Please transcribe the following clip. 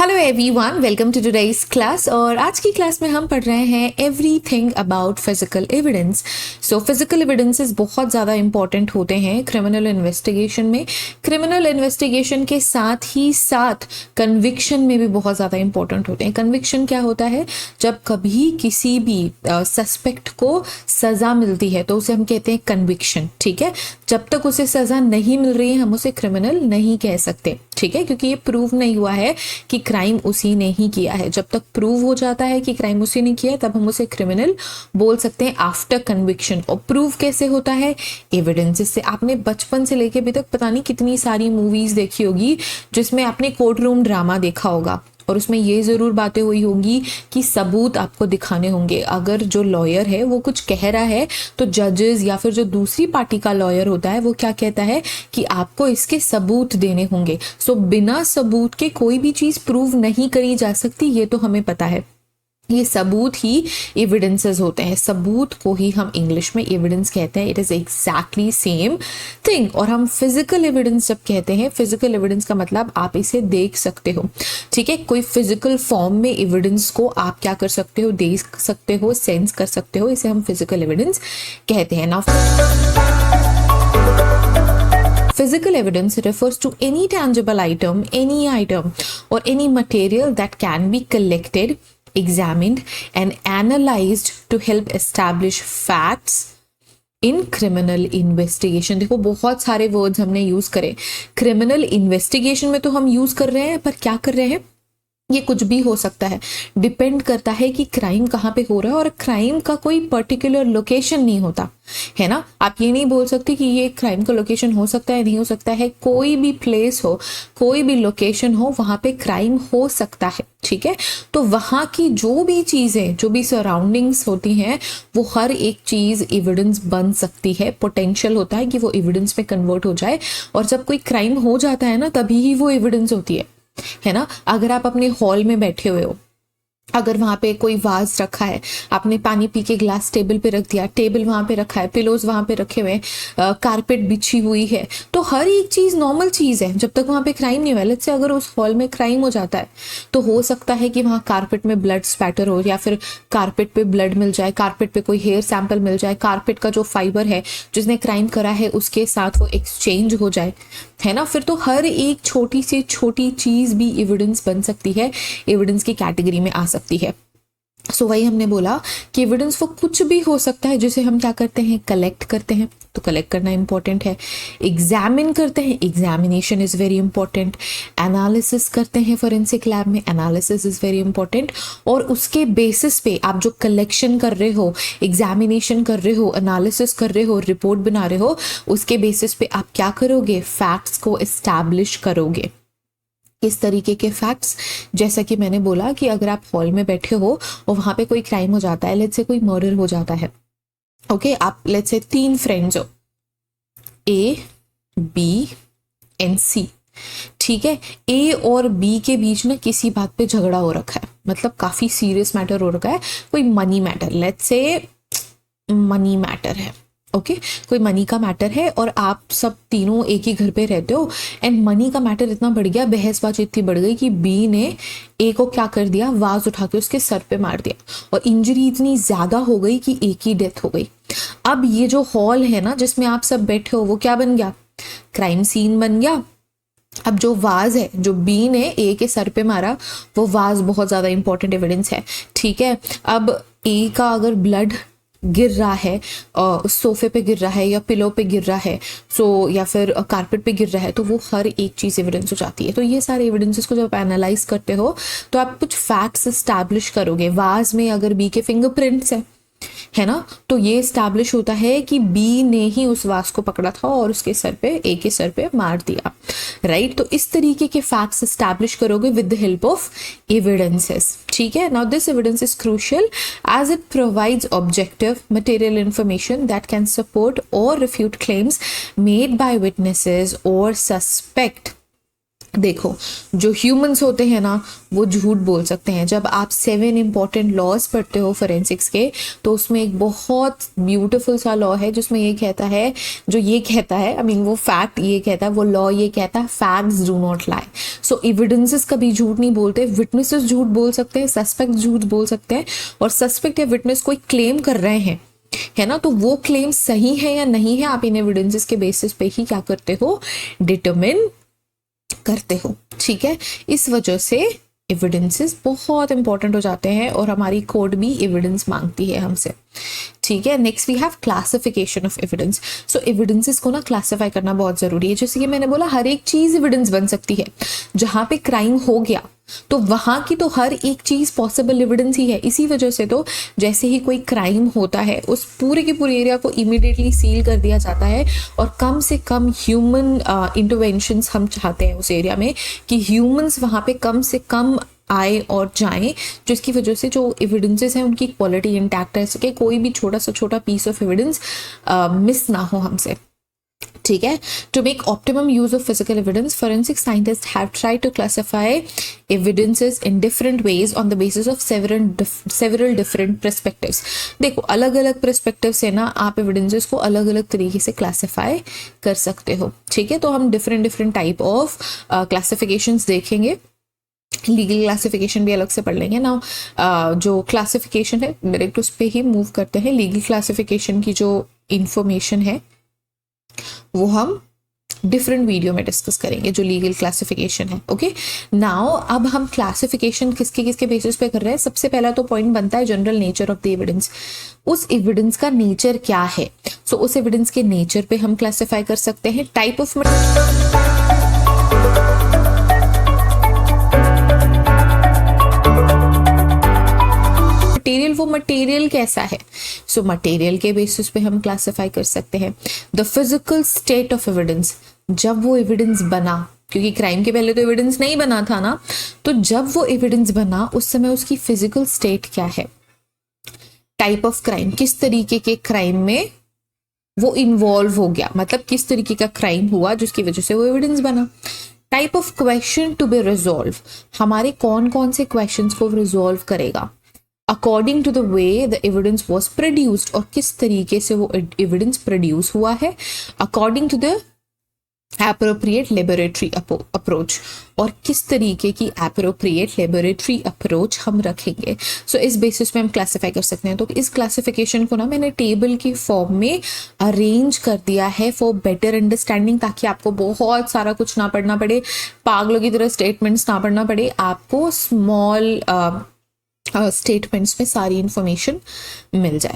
Hello everyone, welcome to today's class. और आज की क्लास में हम पढ़ रहे हैं everything about physical evidence. So physical evidences बहुत ज़्यादा इंपॉर्टेंट होते हैं क्रिमिनल इन्वेस्टिगेशन में। क्रिमिनल इन्वेस्टिगेशन के साथ ही साथ कन्विक्शन में भी बहुत ज़्यादा इंपॉर्टेंट होते हैं। कन्विक्शन क्या होता है? जब कभी किसी भी सस्पेक्ट को सज़ा मिलती है तो उसे हम कहते हैं कन्विक्शन। ठीक है, जब तक उसे सज़ा नहीं मिल रही है हम उसे क्रिमिनल नहीं कह सकते। ठीक है, क्योंकि ये प्रूव नहीं हुआ है कि क्राइम उसी ने ही किया है। जब तक प्रूव हो जाता है कि क्राइम उसी ने किया है तब हम उसे क्रिमिनल बोल सकते हैं आफ्टर कन्विक्शन। और प्रूव कैसे होता है? एविडेंस से। आपने बचपन से लेके अभी तक पता नहीं कितनी सारी मूवीज देखी होगी जिसमें आपने कोर्ट रूम ड्रामा देखा होगा, और उसमें ये ज़रूर बातें हुई होंगी कि सबूत आपको दिखाने होंगे। अगर जो लॉयर है वो कुछ कह रहा है तो जजेस या फिर जो दूसरी पार्टी का लॉयर होता है वो क्या कहता है कि आपको इसके सबूत देने होंगे। सो बिना सबूत के कोई भी चीज़ प्रूव नहीं करी जा सकती, ये तो हमें पता है। ये सबूत ही एविडेंसेस होते हैं। सबूत को ही हम इंग्लिश में एविडेंस कहते हैं। It is exactly same thing. और हम फिजिकल एविडेंस जब कहते हैं, फिजिकल एविडेंस का मतलब आप इसे देख सकते हो। ठीक है, कोई फिजिकल फॉर्म में एविडेंस को आप क्या कर सकते हो? देख सकते हो, सेंस कर सकते हो। इसे हम फिजिकल एविडेंस कहते हैं। Now physical evidence refers to any tangible item or any material that can be collected, examined and analyzed to help establish facts in criminal investigation. देखो बहुत सारे वर्ड्स हमने यूज करे। क्रिमिनल इन्वेस्टिगेशन में तो हम यूज कर रहे हैं, पर क्या कर रहे हैं? ये कुछ भी हो सकता है। डिपेंड करता है कि क्राइम कहाँ पे हो रहा है, और क्राइम का कोई पर्टिकुलर लोकेशन नहीं होता है ना। आप ये नहीं बोल सकते कि ये क्राइम का लोकेशन हो सकता है, नहीं हो सकता है। कोई भी प्लेस हो, कोई भी लोकेशन हो, वहाँ पे क्राइम हो सकता है। ठीक है, तो वहाँ की जो भी चीज़ें, जो भी सराउंडिंग्स होती हैं, वो हर एक चीज़ एविडेंस बन सकती है। पोटेंशियल होता है कि वो एविडेंस में कन्वर्ट हो जाए। और जब कोई क्राइम हो जाता है ना, तभी ही वो एविडेंस होती है ना। अगर आप अपने हॉल में बैठे हुए हो, अगर वहाँ पे कोई वाज रखा है, आपने पानी पी के ग्लास टेबल पे रख दिया, टेबल वहाँ पे रखा है, पिलोज वहाँ पे रखे हुए हैं, कारपेट बिछी हुई है, तो हर एक चीज़ नॉर्मल चीज़ है जब तक वहाँ पे क्राइम नहीं हुआ। लेट्स से अगर उस हॉल में क्राइम हो जाता है तो हो सकता है कि वहाँ कारपेट में ब्लड स्पैटर हो, या फिर कारपेट पे ब्लड मिल जाए, कारपेट पे कोई हेयर सैंपल मिल जाए, कारपेट का जो फाइबर है जिसने क्राइम करा है उसके साथ वो एक्सचेंज हो जाए, है ना। फिर तो हर एक छोटी से छोटी चीज़ भी एविडेंस बन सकती है, एविडेंस की कैटेगरी में आ सकती है। सो वही हमने बोला कि एविडेंस वो कुछ भी हो सकता है जिसे हम क्या करते हैं? कलेक्ट करते हैं। तो कलेक्ट करना इंपॉर्टेंट है। एग्जामिन करते हैं, examination is very important. Analysis करते हैं फोरेंसिक लैब में, एनालिसिस इज़ वेरी इंपॉर्टेंट। और उसके बेसिस पे आप जो कलेक्शन कर रहे हो, एग्जामिनेशन कर रहे हो, एनालिसिस कर रहे हो, रिपोर्ट बना रहे हो, उसके बेसिस पे आप क्या करोगे? फैक्ट्स को एस्टैब्लिश करोगे। किस तरीके के फैक्ट्स? जैसा कि मैंने बोला कि अगर आप हॉल में बैठे हो और वहाँ पे कोई क्राइम हो जाता है, लेट्स से कोई मर्डर हो जाता है, ओके, आप लेट्स से 3 फ्रेंड्स हो, ए, बी एंड सी। ठीक है, ए और बी के बीच ना किसी बात पे झगड़ा हो रखा है, मतलब काफ़ी सीरियस मैटर हो रखा है, कोई money matter, let's say money matter है। ओके, कोई मनी का मैटर है और आप सब तीनों एक ही घर पे रहते हो, एंड मनी का मैटर इतना बढ़ गया, बहसबाजी इतनी बढ़ गई कि बी ने ए को क्या कर दिया? वाज उठा के उसके सर पे मार दिया, और इंजरी इतनी ज़्यादा हो गई कि ए की डेथ हो गई। अब ये जो हॉल है ना जिसमें आप सब बैठे हो, वो क्या बन गया? क्राइम सीन बन गया। अब जो वाज है, जो बी ने ए के सर पे मारा, वो वाज बहुत ज़्यादा इंपॉर्टेंट एविडेंस है। ठीक है, अब ए का अगर ब्लड गिर रहा है, सोफे पे गिर रहा है, या पिलो पे गिर रहा है, या फिर कारपेट पे गिर रहा है, तो वो हर एक चीज़ एविडेंस हो जाती है। तो ये सारे एविडेंसेस को जब आप एनालाइज करते हो तो आप कुछ फैक्ट्स एस्टैब्लिश करोगे। वाज में अगर बी के फिंगरप्रिंट्स है ना, तो ये एस्टैब्लिश होता है कि बी ने ही उस वास को पकड़ा था और उसके सर पे, ए के सर पे मार दिया, राइट। तो इस तरीके के फैक्ट्स एस्टैब्लिश करोगे with the help of evidences. ठीक है, now this evidence is crucial as it provides objective material information that can support और refute claims made by witnesses और सस्पेक्ट देखो, जो ह्यूमंस होते हैं ना वो झूठ बोल सकते हैं। जब आप 7 इंपॉर्टेंट लॉज पढ़ते हो फोरेंसिक्स के, तो उसमें एक बहुत ब्यूटीफुल सा लॉ है जिसमें ये कहता है, जो ये कहता है, आई मीन वो फैक्ट ये कहता है, वो लॉ ये कहता है, facts do not lie. So evidences कभी झूठ नहीं बोलते। विटनेसेस झूठ बोल सकते हैं, सस्पेक्ट झूठ बोल सकते हैं, और सस्पेक्ट या विटनेस कोई क्लेम कर रहे हैं, है ना, तो वो क्लेम सही है या नहीं है, आप इन एविडेंसेस के बेसिस पे ही क्या करते हो, डिटरमिन करते हो। ठीक है, इस वजह से एविडेंसेस बहुत इंपॉर्टेंट हो जाते हैं, और हमारी कोर्ट भी एविडेंस मांगती है हमसे। ठीक है, next we have classification of evidence. So evidences को ना क्लासिफाई करना बहुत जरूरी है। जैसे कि मैंने बोला, हर एक चीज एविडेंस बन सकती है। जहां पे क्राइम हो गया तो वहां की तो हर एक चीज पॉसिबल एविडेंस ही है। इसी वजह से तो जैसे ही कोई क्राइम होता है, उस पूरे के पूरे एरिया को इमीडिएटली सील कर दिया जाता है, और कम से कम ह्यूमन इंटरवेंशंस हम चाहते हैं उस एरिया में, कि ह्यूमंस वहां पे कम से कम आए और जाएं, जिसकी वजह से जो एविडेंसेस हैं उनकी क्वालिटी इंटैक्ट रह सके, कोई भी छोटा सा छोटा पीस ऑफ एविडेंस मिस ना हो हमसे। ठीक है, to make optimum use of physical evidence, forensic scientist have tried to classify evidences in different ways on the basis of several different perspectives. देखो, अलग अलग पर्सपेक्टिव से ना आप एविडेंसेस को अलग अलग तरीके से क्लासिफाई कर सकते हो। ठीक है, तो हम डिफरेंट टाइप ऑफ क्लासिफिकेशंस देखेंगे। लीगल क्लासिफिकेशन भी अलग से पढ़ लेंगे ना। जो क्लासिफिकेशन है, डायरेक्ट उस पर ही मूव करते हैं। लीगल क्लासिफिकेशन की जो इंफॉर्मेशन है वो हम डिफरेंट वीडियो में डिस्कस करेंगे, जो लीगल क्लासिफिकेशन है। ओके, नाउ अब हम क्लासिफिकेशन किसके किसके बेसिस पे कर रहे हैं। सबसे पहला तो पॉइंट बनता है general nature of the evidence. उस एविडेंस का नेचर क्या है, सो उस एविडेंस के नेचर पे हम क्लासिफाई कर सकते हैं। टाइप ऑफ मटेरियल, वो मटेरियल कैसा है, सो मटेरियल के बेसिस पे हम क्लासिफाई कर सकते हैं। The physical state of evidence, जब वो एविडेंस बना, क्योंकि क्राइम के पहले तो एविडेंस नहीं बना था ना, तो जब वो एविडेंस बना उस समय उसकी फिजिकल स्टेट क्या है। टाइप ऑफ क्राइम, किस तरीके के क्राइम में वो इन्वॉल्व हो गया, मतलब किस तरीके का क्राइम हुआ जिसकी वजह से वो एविडेंस बना। Type of question to be resolve, हमारे कौन कौन से क्वेश्चंस को रिजॉल्व करेगा। According to the way the evidence was produced, और किस तरीके से वो एविडेंस प्रोड्यूस हुआ है। According to the appropriate laboratory approach, और किस तरीके की एप्रोप्रिएट लेबोरेटरी अप्रोच हम रखेंगे। सो इस बेसिस पे हम क्लासिफाई कर सकते हैं। तो इस क्लासिफिकेशन को ना मैंने टेबल की फॉर्म में अरेंज कर दिया है फॉर बेटर अंडरस्टैंडिंग, ताकि आपको बहुत सारा कुछ ना पढ़ना पड़े, पागलों की तरह स्टेटमेंट्स ना पढ़ना पड़े, आपको स्मॉल स्टेटमेंट्स में सारी इंफॉर्मेशन मिल जाए।